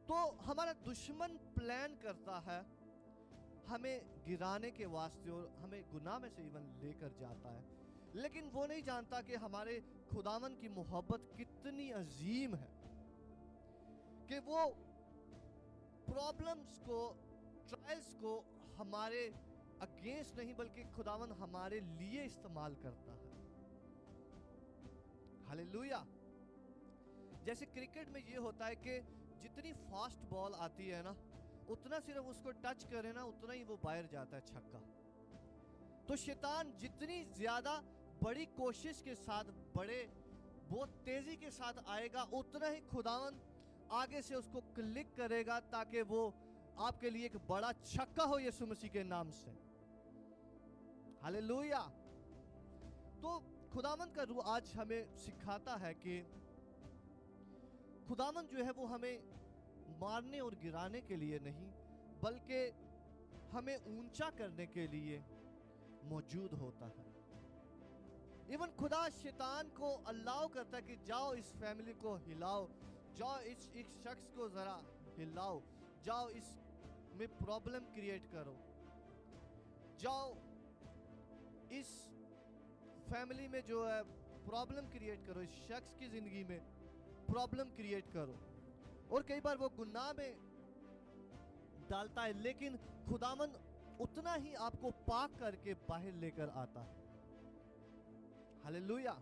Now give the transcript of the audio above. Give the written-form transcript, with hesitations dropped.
تو ہمارا دشمن پلان کرتا ہے ہمیں گرانے کے واسطے اور ہمیں گناہ میں سے ایون لے کر جاتا ہے، لیکن وہ نہیں جانتا کہ ہمارے خداوند کی محبت کتنی عظیم ہے کہ وہ پرابلمز کو، ٹرائلز کو ہمارے اگینسٹ نہیں بلکہ خداوند ہمارے لیے استعمال کرتا ہے۔ ہاللویا۔ جیسے کرکٹ میں یہ ہوتا ہے کہ جتنی فاسٹ بال آتی ہے نا، اتنا صرف اس کو ٹچ کرے نا، اتنا ہی وہ باہر جاتا ہے چھکا۔ تو شیطان جتنی زیادہ بڑی کوشش کے ساتھ، بہت تیزی کے ساتھ آئے گا، اتنا ہی خداوند آگے سے اس کو کلک کرے گا تاکہ وہ آپ کے لیے ایک بڑا چھکا ہو یسوع مسیح کے نام سے۔ ہاللویا۔ تو خداوند کا روح آج ہمیں سکھاتا ہے کہ خداوند جو ہے وہ ہمیں مارنے اور گرانے کے لیے نہیں بلکہ ہمیں اونچا کرنے کے لیے موجود ہوتا ہے۔ ایون خدا شیطان کو الاؤ کرتا ہے کہ جاؤ اس فیملی کو ہلاؤ، جاؤ اس ایک شخص کو ذرا ہلاؤ، جاؤ اس میں پرابلم کریٹ کرو، جاؤ اس فیملی میں جو ہے پرابلم کریٹ کرو، اس شخص کی زندگی میں پرابلم کریٹ کرو۔ اور کئی بار وہ گناہ میں ڈالتا ہے، لیکن خداوند اتنا ہی آپ کو پاک کر کے باہر لے کر آتا ہے۔ ہاللویا۔